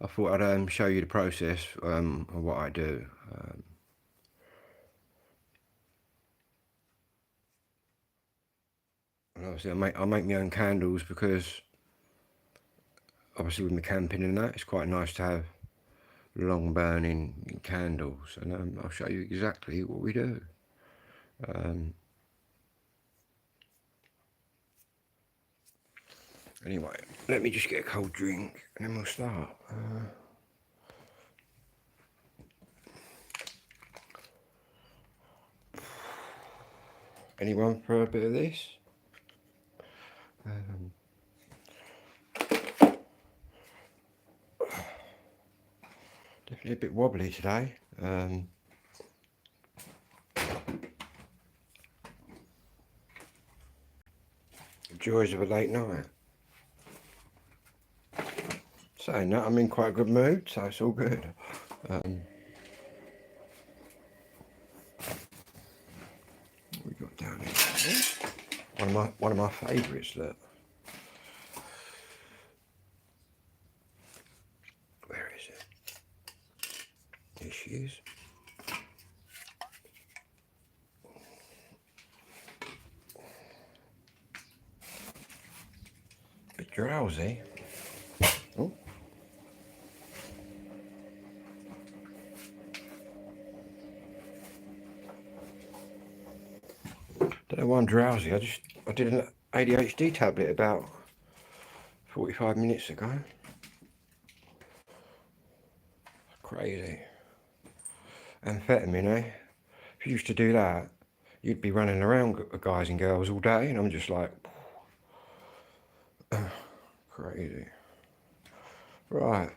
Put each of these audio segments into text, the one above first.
I thought I'd show you the process of what I do. And obviously I make my own candles because obviously with my camping and that, it's quite nice to have long burning candles, and I'll show you exactly what we do. Anyway, let me just get a cold drink and then we'll start. Anyone for a bit of this? Definitely a bit wobbly today. Joys of a late night. Saying that, I'm in quite a good mood, so it's all good. What we got down here? One of my favourites. Look, where is it? Here she is. Bit drowsy. Oh. Don't know why I'm drowsy. I did an ADHD tablet about 45 minutes ago. Crazy. Amphetamine, eh? If you used to do that, you'd be running around guys and girls all day, and I'm just like, crazy. Right.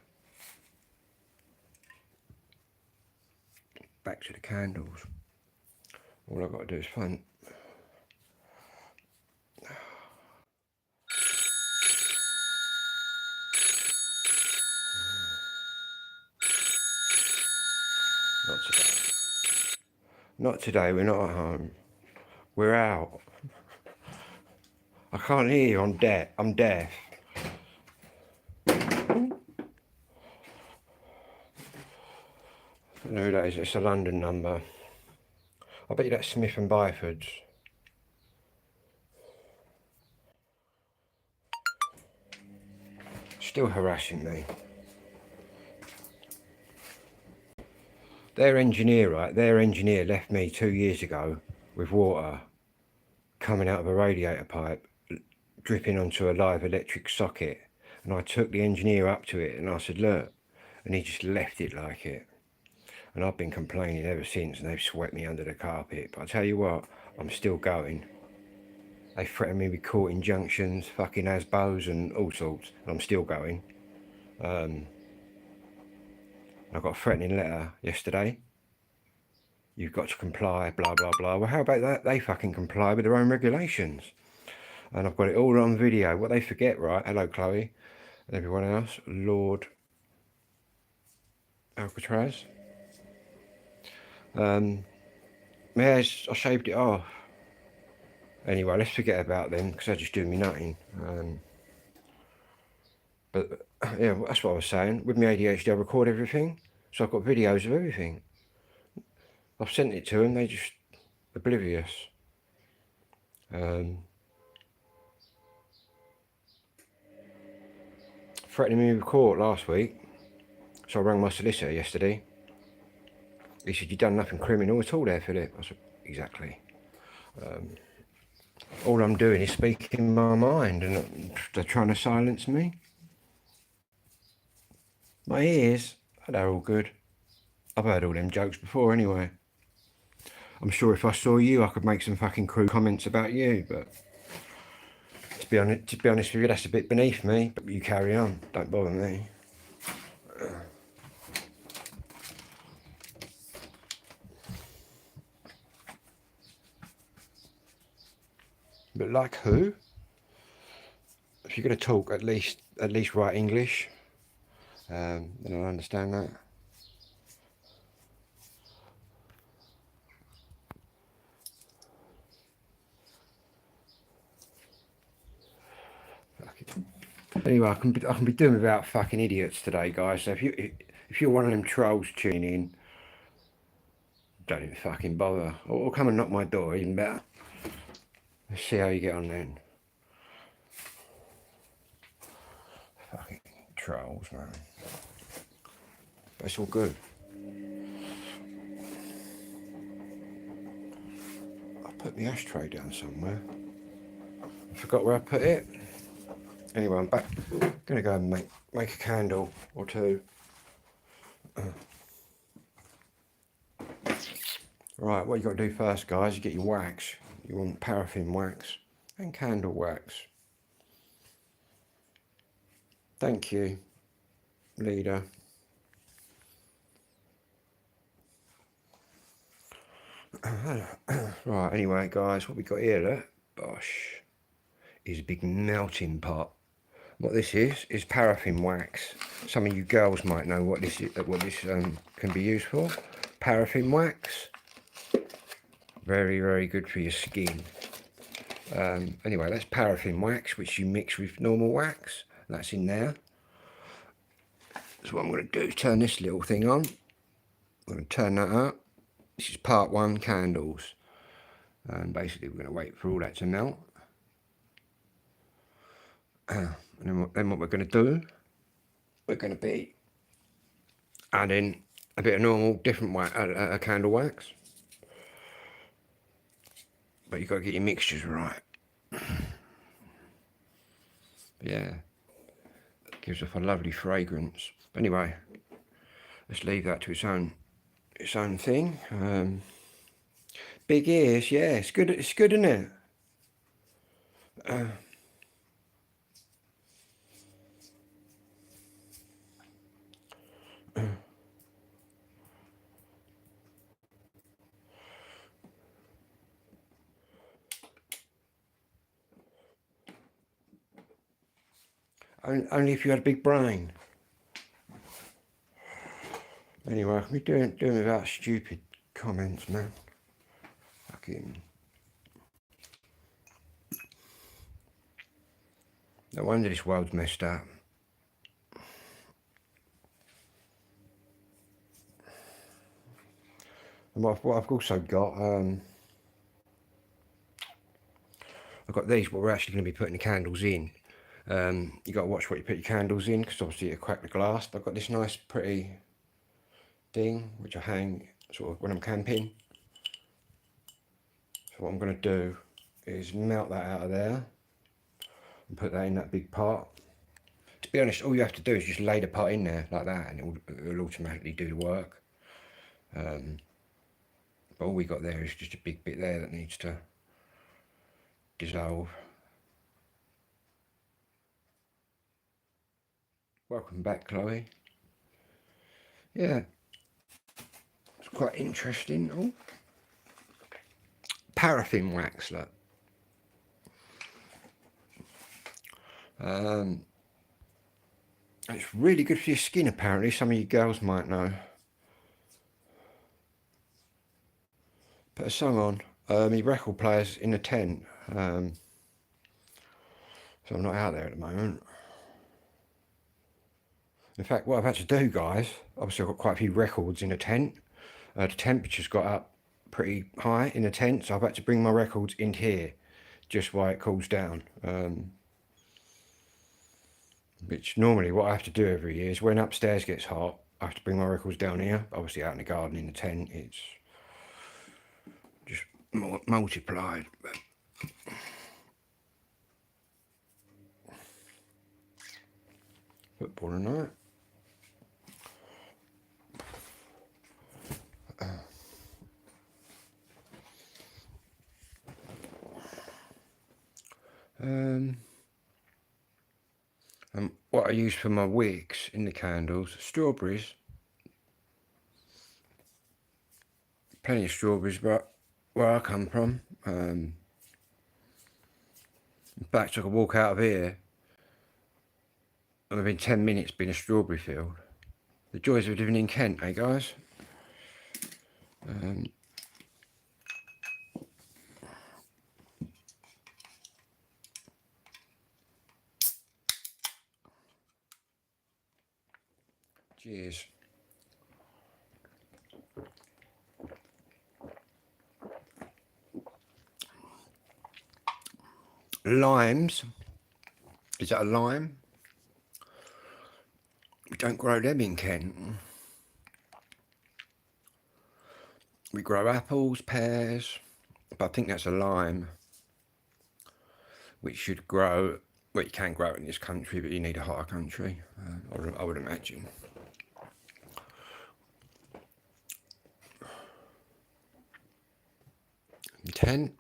Back to the candles. All I've got to do is find. Not today. Not today, we're not at home. We're out. I can't hear you, I'm deaf. I'm deaf. I don't know who that is, it's a London number. I bet you that's Smith and Byford's. Still harassing me. Their engineer, right, their engineer left me 2 years ago with water coming out of a radiator pipe, dripping onto a live electric socket. And I took the engineer up to it and I said, look, and he just left it like it. And I've been complaining ever since, and they've swept me under the carpet. But I tell you what, I'm still going. They threatened me with court injunctions, fucking ASBOs and all sorts, and I'm still going. I got a threatening letter yesterday. You've got to comply, blah, blah, blah. Well, how about that? They fucking comply with their own regulations. And I've got it all on video. What they forget, right? Hello, Chloe, and everyone else. Lord Alcatraz. I shaved it off. Anyway, let's forget about them because they're just doing me nothing. But yeah, that's what I was saying. With my ADHD, I record everything, so I've got videos of everything. I've sent it to them, they just oblivious. Threatening me with court last week, so I rang my solicitor yesterday. He said, you've done nothing criminal at all there, Philip. I said, exactly. All I'm doing is speaking my mind, and they're trying to silence me. My ears, they're all good. I've heard all them jokes before anyway. I'm sure if I saw you, I could make some fucking crude comments about you, but to be honest with you, that's a bit beneath me. But you carry on, don't bother me. But like who? If you're going to talk, at least write English. Then I'll understand that. Anyway, I can be doing without fucking idiots today, guys. So if you're one of them trolls tuning in, don't even fucking bother. Or come and knock my door, even better. Let's see how you get on then. Fucking trolls, man. But it's all good. I put the ashtray down somewhere. I forgot where I put it. Anyway, I'm back. Gonna go and make a candle or two. Right, what you got to do first, guys, you get your wax. You want paraffin wax and candle wax. Thank you, leader. Right, anyway, guys, what we got here, look, bosh, is a big melting pot. What this is paraffin wax. Some of you girls might know what this is, can be used for. Paraffin wax, very, very good for your skin. Anyway, that's paraffin wax, which you mix with normal wax. That's in there. So what I'm going to do is turn this little thing on. I'm going to turn that up. This is part one, candles. And basically we're going to wait for all that to melt. And then what we're going to do, we're going to be adding a bit of normal, different wax, candle wax. But you've got to get your mixtures right. Yeah, it gives off a lovely fragrance. But anyway, let's leave that to its own thing. Big ears, yeah, it's good, isn't it? Only if you had a big brain. Anyway, I can be doing without stupid comments, man. Fucking. No wonder this world's messed up. And what I've also got, I've got these, what we're actually going to be putting the candles in. You got to watch what you put your candles in, because obviously it'll crack the glass. But I've got this nice, pretty thing, which I hang sort of when I'm camping. So what I'm going to do is melt that out of there and put that in that big pot. To be honest, all you have to do is just lay the pot in there like that, and it'll automatically do the work. But all we got there is just a big bit there that needs to dissolve. Welcome back, Chloe. Yeah, it's quite interesting. Oh, paraffin wax, look. It's really good for your skin, apparently. Some of you girls might know. Put a song on. My record player's in the tent, so I'm not out there at the moment. In fact, what I've had to do, guys, obviously I've got quite a few records in the tent. The temperature's got up pretty high in the tent, so I've had to bring my records in here just while it cools down. Which normally what I have to do every year is when upstairs gets hot, I have to bring my records down here. Obviously out in the garden in the tent, it's just multiplied. Football tonight. And what I use for my wicks in the candles, strawberries. Plenty of strawberries, but where I come from, in fact, I could walk out of here and within 10 minutes been a strawberry field. The joys of living in Kent, eh, guys? Cheers. Limes. Is that a lime? We don't grow them in Kent. We grow apples, pears, but I think that's a lime, which should grow. Well, you can grow it in this country, but you need a hotter country, I would imagine. Tent.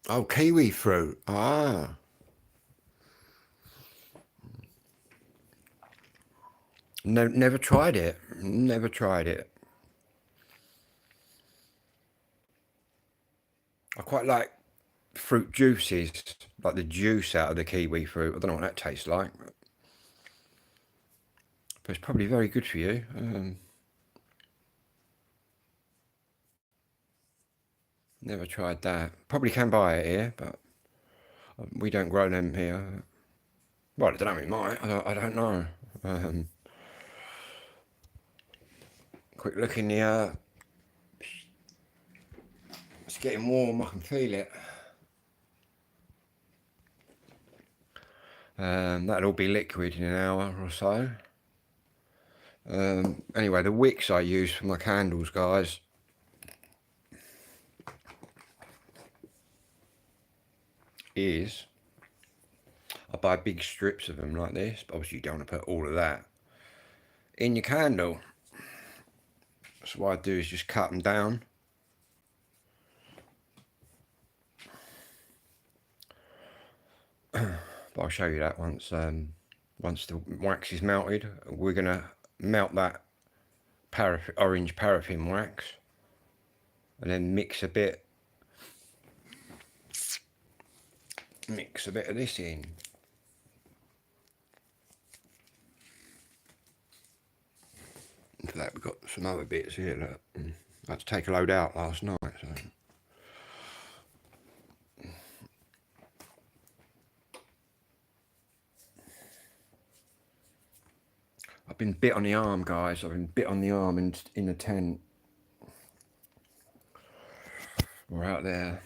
Oh, kiwi fruit. Ah. No, never tried it. Never tried it. I quite like fruit juices, like the juice out of the kiwi fruit. I don't know what that tastes like, but it's probably very good for you. Never tried that. Probably can buy it here, but we don't grow them here. Well, I don't know, we might. I don't know. Quick look in the... it's getting warm, I can feel it. That'll all be liquid in an hour or so. Anyway, the wicks I use for my candles, guys, is I buy big strips of them like this, but obviously you don't want to put all of that in your candle. So what I do is just cut them down. But I'll show you that once the wax is melted. We're gonna melt that orange paraffin wax and then mix a bit of this in. For that we've got some other bits here that I had to take a load out last night, so I've been bit on the arm, guys. I've been bit on the arm in a tent. We're out there.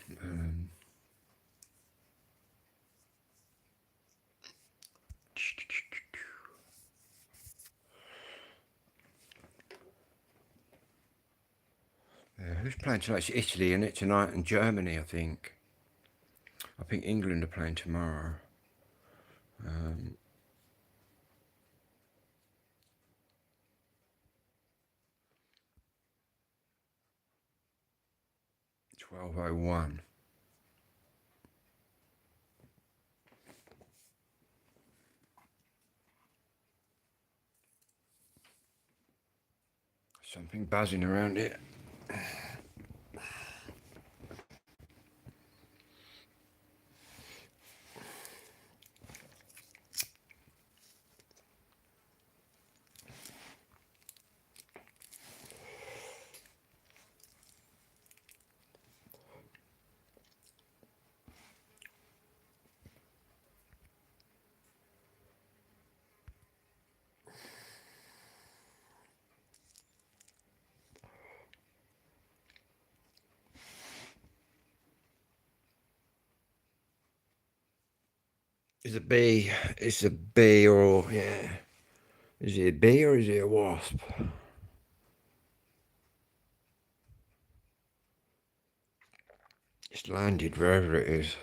Who's playing tonight? It's Italy, isn't it, tonight, and Germany, I think. I think England are playing tomorrow. 12:01. Something buzzing around it. It's a bee. It's a bee, or yeah. Is it a bee or is it a wasp? It's landed wherever it is.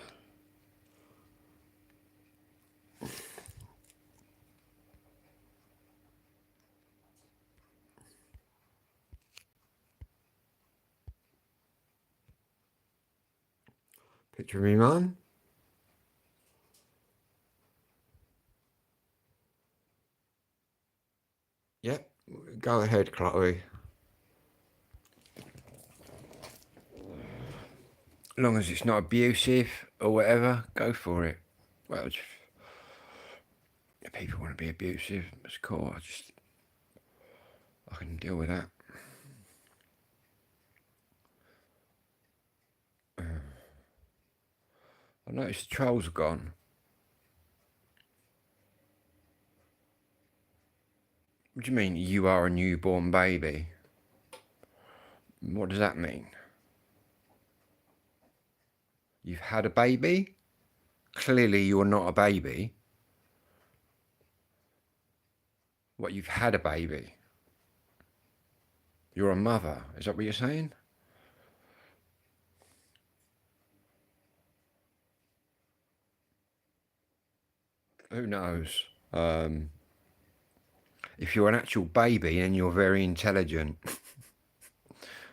Picture of me mum. Yep. Go ahead, Chloe. As long as it's not abusive or whatever, go for it. Well, if people want to be abusive, it's cool. I can deal with that. I noticed the trolls are gone. What do you mean, you are a newborn baby? What does that mean? You've had a baby? Clearly you're not a baby. What, you've had a baby? You're a mother, is that what you're saying? Who knows? If you're an actual baby, then you're very intelligent.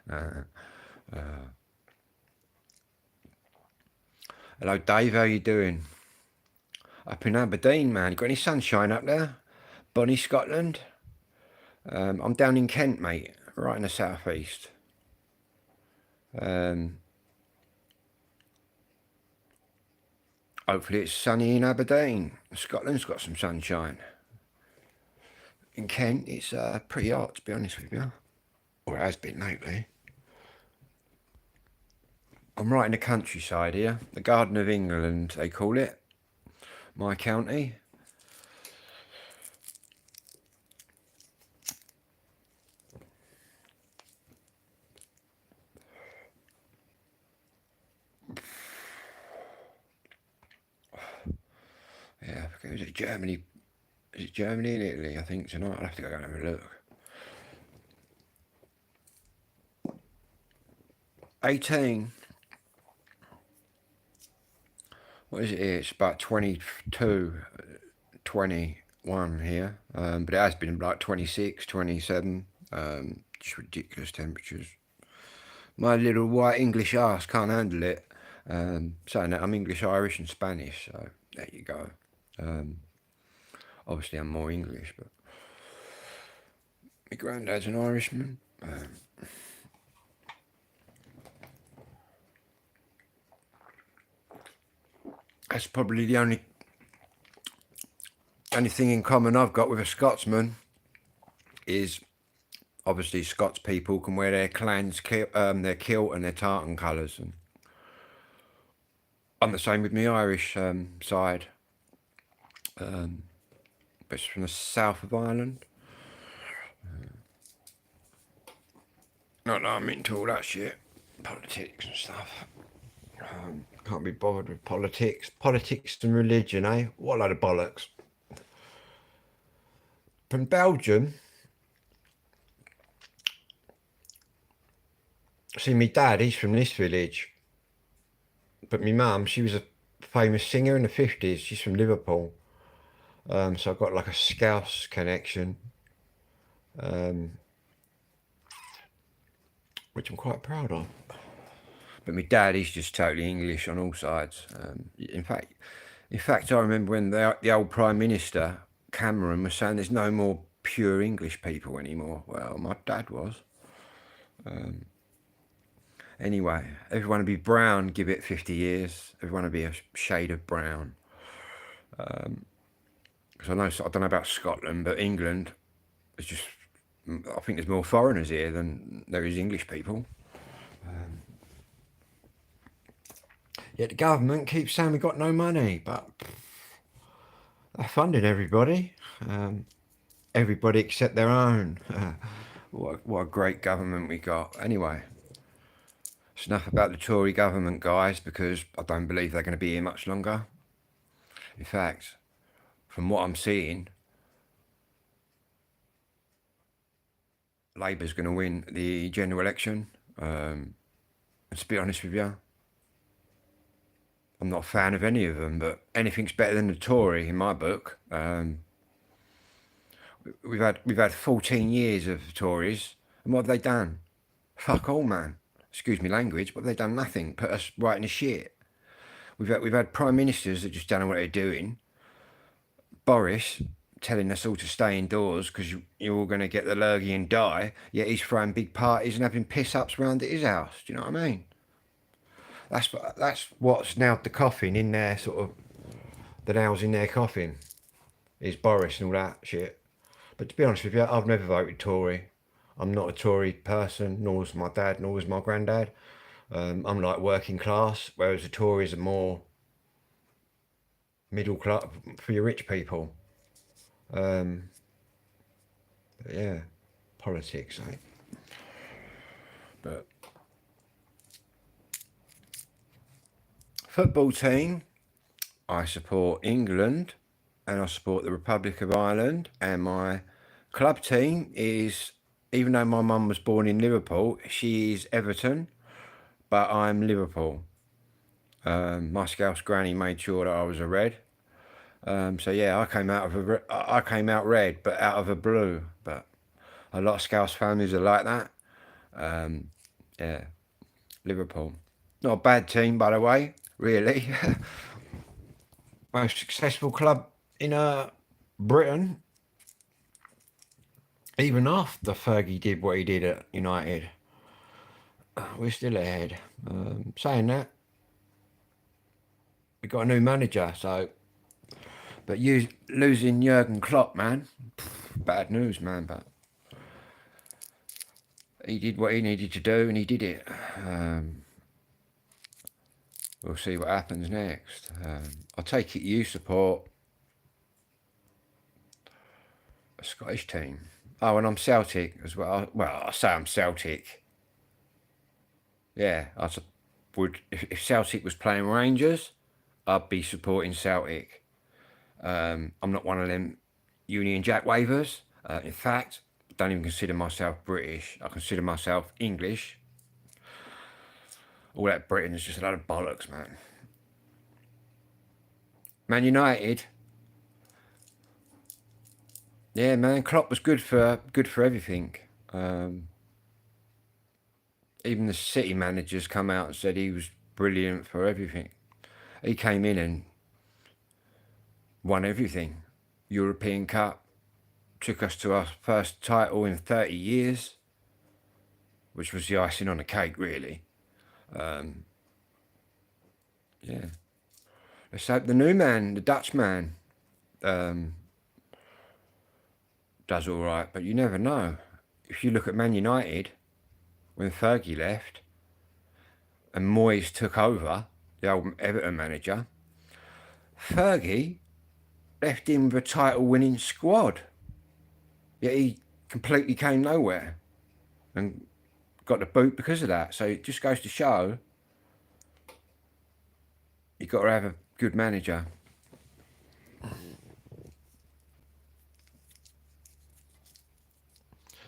Hello, Dave. How you doing? Up in Aberdeen, man. You got any sunshine up there? Bonnie, Scotland. I'm down in Kent, mate. Right in the southeast. Hopefully it's sunny in Aberdeen. Scotland's got some sunshine. In Kent, it's pretty hot, to be honest with you. Or it has been lately. I'm right in the countryside here. The Garden of England, they call it. My county. Yeah, is it Germany? Is it Germany and Italy? I think tonight. I'll have to go and have a look. 18. What is it here? It's about 22, 21 here. But it has been like 26, 27. Just ridiculous temperatures. My little white English arse can't handle it. Saying that, I'm English, Irish and Spanish, so there you go. Obviously I'm more English, but my granddad's an Irishman. That's probably the only thing in common I've got with a Scotsman is obviously Scots people can wear their clans, their kilt and their tartan colours, and I'm the same with my Irish side. But it's from the south of Ireland. Not that I'm into all that shit, politics and stuff. Can't be bothered with politics. Politics and religion, eh? What a load of bollocks. From Belgium. See, my dad, he's from this village. But my mum, she was a famous singer in the 50s. She's from Liverpool. So I've got like a Scouse connection. Which I'm quite proud of. But my dad, he's just totally English on all sides. In fact, I remember when the old Prime Minister, Cameron, was saying there's no more pure English people anymore. Well, my dad was. Anyway, everyone to be brown, give it 50 years. Everyone to be a shade of brown. Because I don't know about Scotland, but England is just, I think there's more foreigners here than there is English people. Yet the government keeps saying we've got no money, but they're funding everybody. Everybody except their own. What a great government we got. Anyway, it's enough about the Tory government, guys, because I don't believe they're going to be here much longer. In fact, from what I'm seeing, Labour's going to win the general election. And to be honest with you, I'm not a fan of any of them, but anything's better than the Tory in my book. We've had 14 years of Tories, and what have they done? Fuck all, man. Excuse me language, but they've done nothing. Put us right in the shit. We've had prime ministers that just don't know what they're doing. Boris telling us all to stay indoors because you're all going to get the lurgy and die. Yet he's throwing big parties and having piss ups around at his house. Do you know what I mean? That's what's nailed the coffin in their sort of, the nails in their coffin is Boris and all that shit. But to be honest with you, I've never voted Tory. I'm not a Tory person, nor was my dad, nor was my granddad. I'm like working class, whereas the Tories are more middle class for your rich people. Yeah, politics, eh? But football team, I support England and I support the Republic of Ireland, and my club team is, even though my mum was born in Liverpool, she is Everton, but I'm Liverpool. My Scouse granny made sure that I was a red. So yeah, I came out red, but out of a blue. But a lot of Scouse families are like that. Yeah, Liverpool, not a bad team, by the way. Really, most successful club in Britain. Even after Fergie did what he did at United, we're still ahead. Saying that, we got a new manager, so. But you losing Jurgen Klopp, man, bad news, man. But he did what he needed to do, and he did it. We'll see what happens next. I take it you support a Scottish team. Oh, and I'm Celtic as well. Well, I say I'm Celtic. Yeah, I would. If Celtic was playing Rangers, I'd be supporting Celtic. I'm not one of them Union Jack wavers. In fact, I don't even consider myself British. I consider myself English. All that Britain is just a load of bollocks, man. Man United. Yeah, man, Klopp was good for everything. Even the City managers come out and said he was brilliant for everything. He came in and won everything. European Cup, took us to our first title in 30 years, which was the icing on the cake, really. Yeah. Let's hope the new man, the Dutch man, does all right, but you never know. If you look at Man United, when Fergie left and Moyes took over, the old Everton manager, Fergie left him with a title-winning squad. Yet he completely came nowhere and got the boot because of that. So it just goes to show you've got to have a good manager.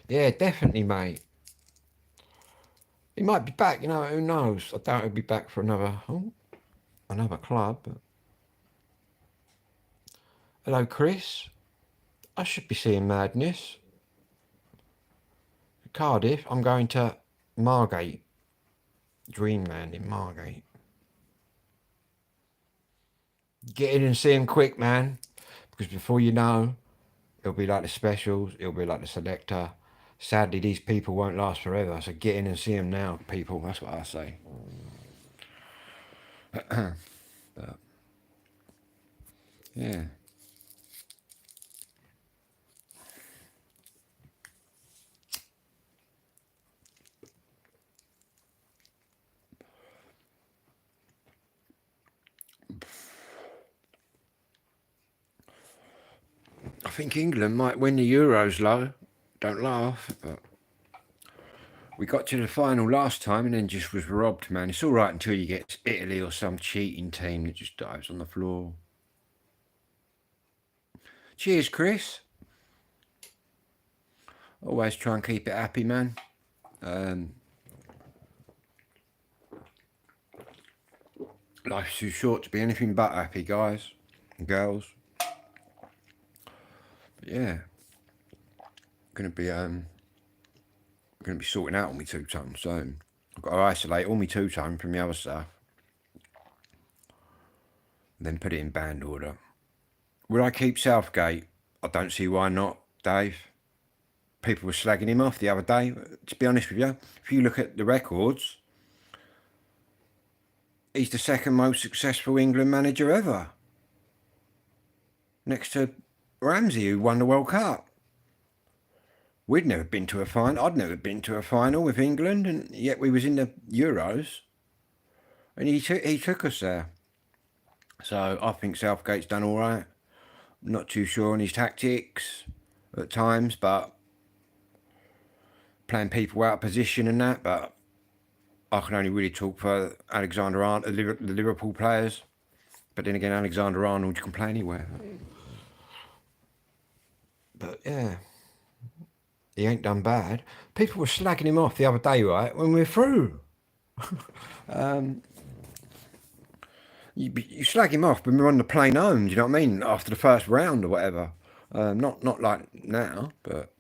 Yeah, definitely, mate. He might be back, who knows? I doubt he'll be back for another club. But... Hello, Chris. I should be seeing Madness. Cardiff, I'm going to Margate. Dreamland in Margate. Get in and see him quick, man. Because before you know, it'll be like the specials, it'll be like the selector. Sadly, these people won't last forever. So get in and see them now, people. That's what I say. But, yeah. I think England might win the Euros, low. Don't laugh, but we got to the final last time and then just was robbed, man. It's all right until you get Italy or some cheating team that just dives on the floor. Cheers, Chris. Always try and keep it happy, man. Life's too short to be anything but happy, guys and girls. But yeah, gonna be sorting out all my two-tone soon. I've got to isolate all my two-tone from the other stuff, then put it in band order. Would I keep Southgate? I don't see why not, Dave. People were slagging him off the other day. To be honest with you, if you look at the records, he's the second most successful England manager ever, next to Ramsey, who won the World Cup. We'd never been to a final. I'd never been to a final with England, and yet we was in the Euros, and he took us there. So I think Southgate's done all right. I'm not too sure on his tactics at times, but playing people out of position and that, but I can only really talk for Alexander-Arnold, the Liverpool players. But then again, Alexander-Arnold, you can play anywhere. But yeah, he ain't done bad. People were slagging him off the other day, right, when we were through. You slag him off when we're on the plane home, do you know what I mean? After the first round or whatever. Not like now, but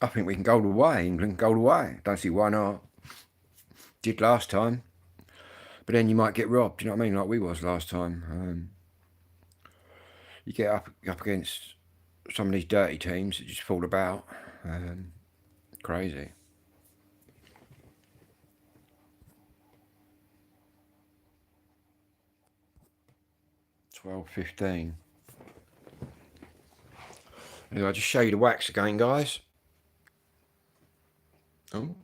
I think we can go away. England can go away. Don't see why not. Did last time. But then you might get robbed, do you know what I mean? Like we was last time. You get up against some of these dirty teams that just fall about. Crazy. $12.15. Anyway, I'll just show you the wax again, guys. Oh,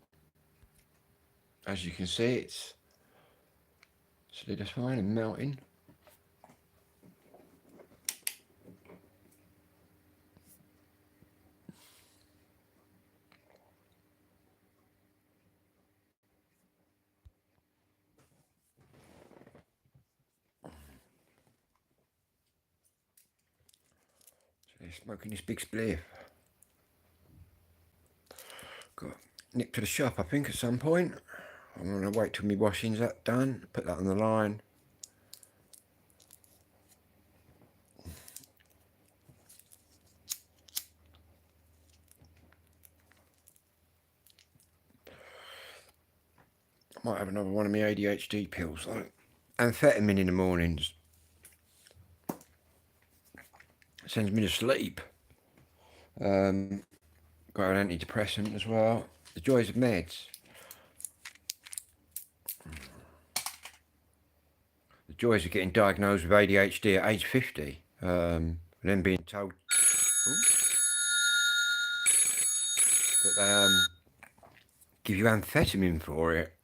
as you can see, it's solidifying and melting. So they're smoking this big spliff. Got nipped to the shop, I think, at some point. I'm going to wait till my washing's done, put that on the line. I might have another one of my ADHD pills, like amphetamine in the mornings. It sends me to sleep. Got an antidepressant as well. The joys of meds. The joys of getting diagnosed with ADHD at age 50. And then being told that they give you amphetamine for it.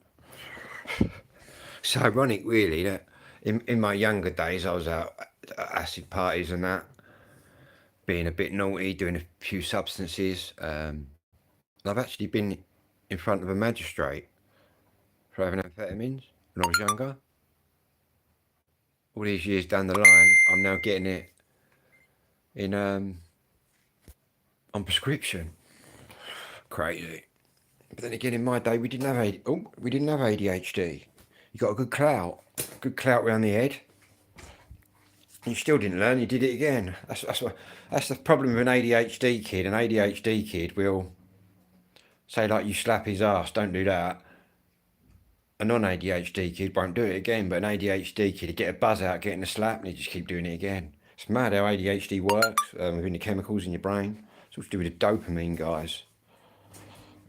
It's ironic, really, that in my younger days I was out at acid parties and that, being a bit naughty, doing a few substances. And I've actually been in front of a magistrate for having amphetamines when I was younger. All these years down the line, I'm now getting it in on prescription. Crazy. But then again, in my day, we didn't have ADHD. You got a good clout around the head. You still didn't learn. You did it again. That's the problem with an ADHD kid. An ADHD kid will say, like, you slap his ass. Don't do that. A non-ADHD kid won't do it again, but an ADHD kid will get a buzz out getting a slap and he just keep doing it again. It's mad how ADHD works within the chemicals in your brain. It's all to do with the dopamine, guys.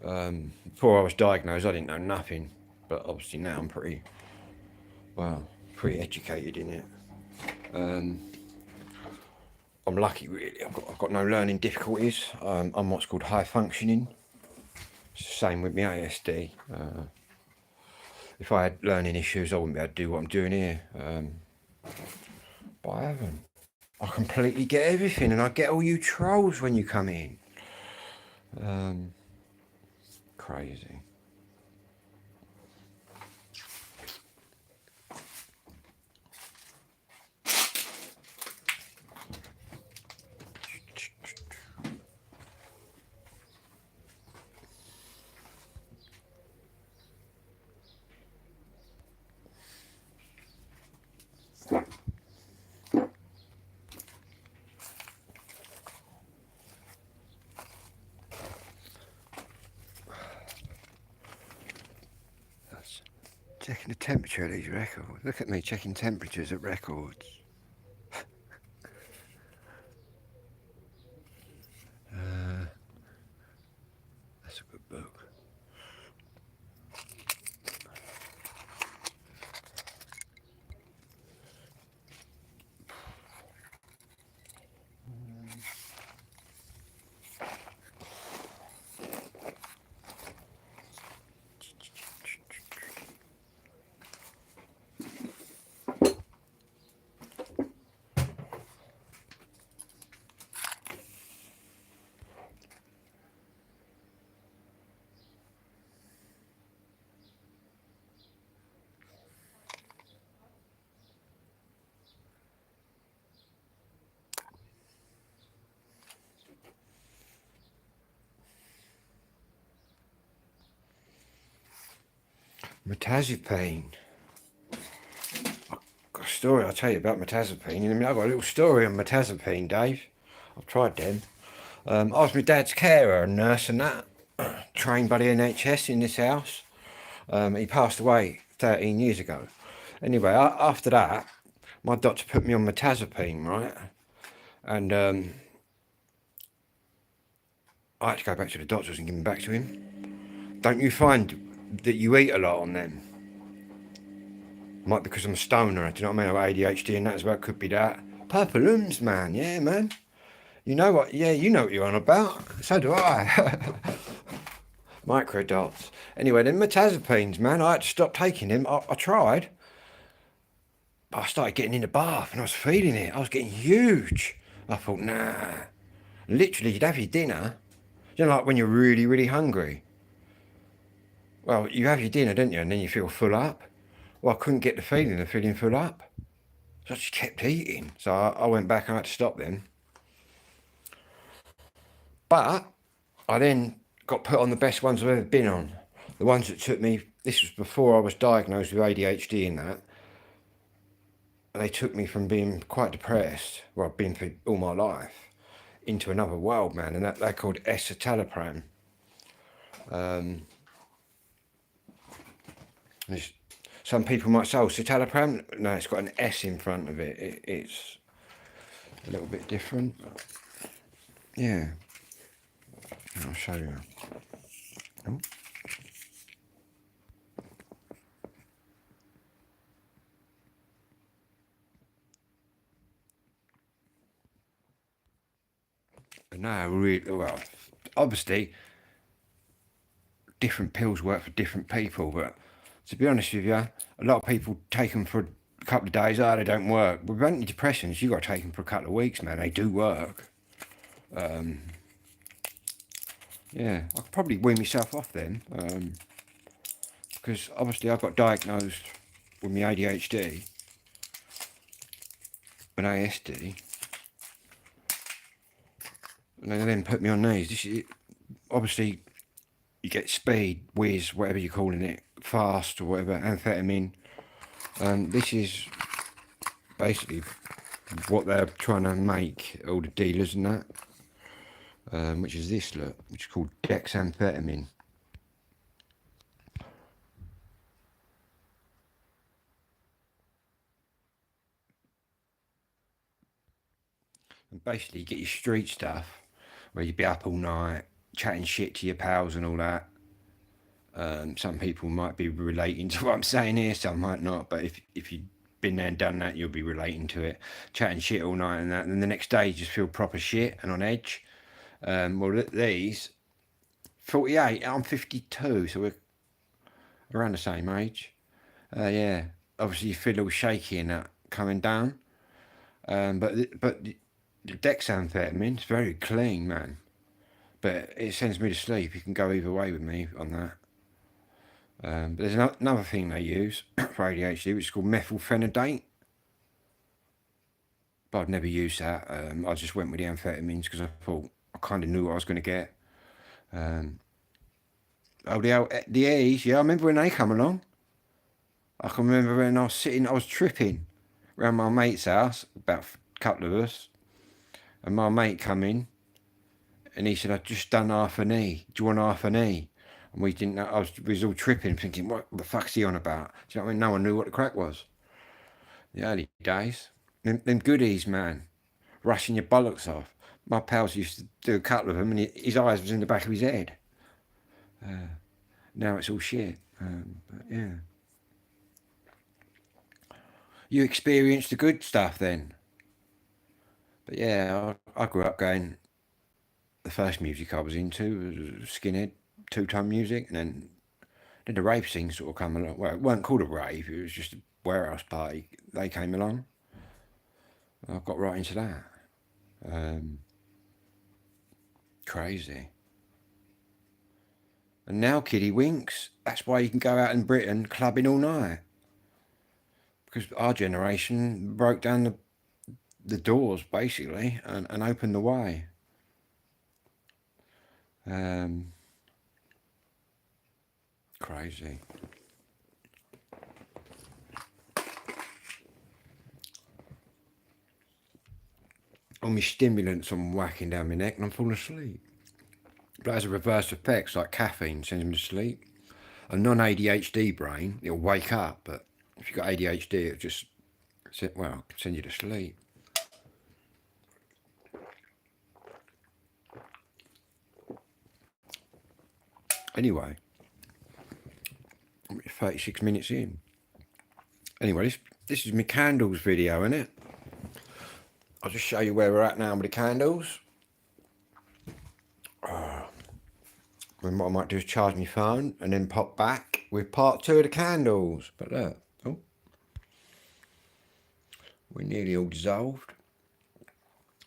Before I was diagnosed, I didn't know nothing, but obviously now I'm pretty educated in it. I'm lucky, really. I've got no learning difficulties. I'm what's called high functioning. It's the same with my ASD. If I had learning issues, I wouldn't be able to do what I'm doing here. But I haven't. I completely get everything, and I get all you trolls when you come in. Crazy. Checking the temperature of these records. Look at me checking temperatures at records. That's a good book. Mirtazapine. Got a story I'll tell you about mirtazapine. I mean, I've got a little story on mirtazapine, Dave. I've tried them. I was my dad's carer and nurse and that, trained by the NHS in this house. He passed away 13 years ago. Anyway, after that, my doctor put me on mirtazapine, right? And I had to go back to the doctors and give them back to him. Don't you find that you eat a lot on them? Might because I'm a stoner, do you know what I mean? I've got ADHD and that's about, could be that. Purple man, yeah, man. You know what? Yeah, you know what you're on about. So do I. Microdots. Anyway, then mirtazapines, man. I had to stop taking them. I tried. But I started getting in the bath and I was feeling it. I was getting huge. I thought, nah. Literally, you'd have your dinner. You know, like when you're really, really hungry. Well, you have your dinner, don't you? And then you feel full up. Well, I couldn't get the feeling of feeling full up. So I just kept eating. So I went back and I had to stop them. But I then got put on the best ones I've ever been on. The ones that took me, this was before I was diagnosed with ADHD and that. They took me from being quite depressed, well, I've been for all my life, into another world, man. And that they're called escitalopram. Some people might say, oh, citalopram. No, it's got an S in front of it. It's a little bit different. Yeah. I'll show you. Oh. But no, really, well, obviously, different pills work for different people. But to be honest with you, a lot of people take them for a couple of days. Oh, they don't work. With antidepressants, you got to take them for a couple of weeks, man. They do work. Yeah, I could probably wean myself off them. Because obviously I got diagnosed with my ADHD and ASD, and they then put me on these. This is obviously you get speed, whiz, whatever you're calling it, fast or whatever, amphetamine. This is basically what they're trying to make, all the dealers and that, which is this, look, which is called dexamphetamine. And basically you get your street stuff, where you'd be up all night, chatting shit to your pals and all that. Some people might be relating to what I'm saying here, some might not, but if you've been there and done that, you'll be relating to it. Chatting shit all night and that, and the next day you just feel proper shit and on edge. Well, these, 48, I'm 52, so we're around the same age. Yeah, obviously you feel all shaky and that coming down. But the dexamphetamine is very clean, man. But it sends me to sleep. You can go either way with me on that. But there's another thing they use for ADHD, which is called methylphenidate. But I've never used that. I just went with the amphetamines because I thought I kind of knew what I was going to get. Oh, the A's, yeah, I remember when they come along. I can remember when I was tripping around my mate's house, about a couple of us, and my mate come in, and he said, I've just done half an E. Do you want half an E? And we didn't know, we was all tripping, thinking, what the fuck's he on about? Do you know what I mean? No one knew what the crack was. The early days. Them goodies, man. Rushing your bollocks off. My pals used to do a couple of them, and his eyes was in the back of his head. Now it's all shit. But yeah. You experienced the good stuff then. But yeah, I grew up going, the first music I was into was skinhead, two-tone music, and then the rave scene sort of come along. Well, it weren't called a rave, it was just a warehouse party. They came along. I got right into that. Crazy. And now kiddie winks. That's why you can go out in Britain clubbing all night. Because our generation broke down the doors, basically, and opened the way. Crazy. on my stimulants I'm whacking down my neck and I'm falling asleep. But it has a reverse effect, like caffeine sends me to sleep. A non-ADHD brain, it'll wake up, but if you've got ADHD, it'll just, well, send you to sleep. Anyway, I'm 36 minutes in. Anyway, this is my candles video, isn't it? I'll just show you where we're at now with the candles. And what I might do is charge my phone and then pop back with part 2 of the candles. But look, oh, we're nearly all dissolved.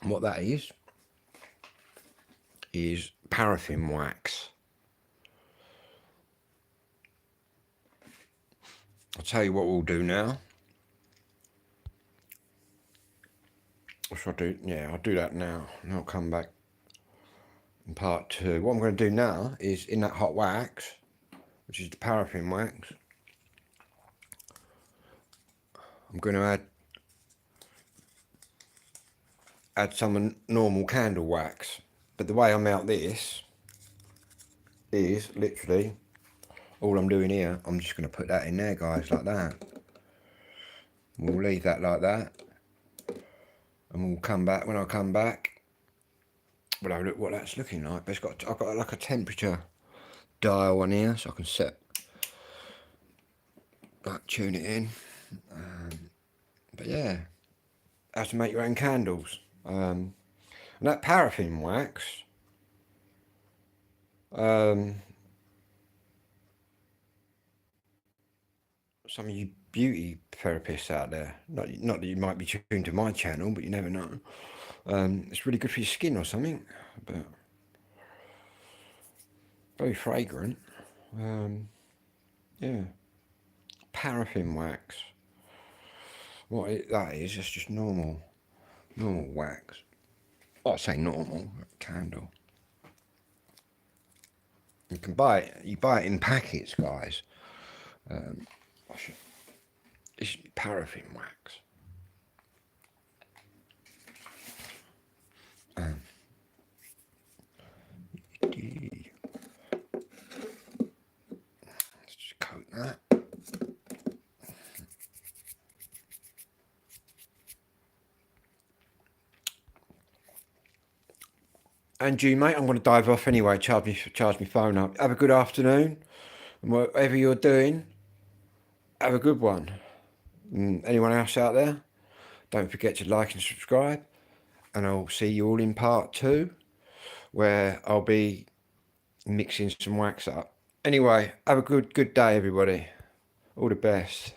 And what that is paraffin wax. I'll tell you what we'll do now. What should I do? Yeah, I'll do that now. And I'll come back in part 2. What I'm going to do now is in that hot wax, which is the paraffin wax, I'm going to add some normal candle wax. But the way I melt this is literally all I'm doing here. I'm just going to put that in there, guys, like that. We'll leave that like that, and we'll come back. When I come back, we'll have a look what that's looking like. But I've got like a temperature dial on here, so I can set, like, tune it in. But yeah, how to make your own candles. And that paraffin wax, some of you beauty therapists out there, not that you might be tuned to my channel, but you never know. It's really good for your skin or something, but very fragrant. Yeah, paraffin wax. What that is, it's just normal wax. Well, I say normal candle. You can buy it. You buy it in packets, guys. It's paraffin wax. Let's just coat that. And you, mate, I'm going to dive off anyway. Charge my phone up. Have a good afternoon, and whatever you're doing, have a good one. And anyone else out there, don't forget to like and subscribe. And I'll see you all in part 2, where I'll be mixing some wax up. Anyway, have a good day, everybody. All the best.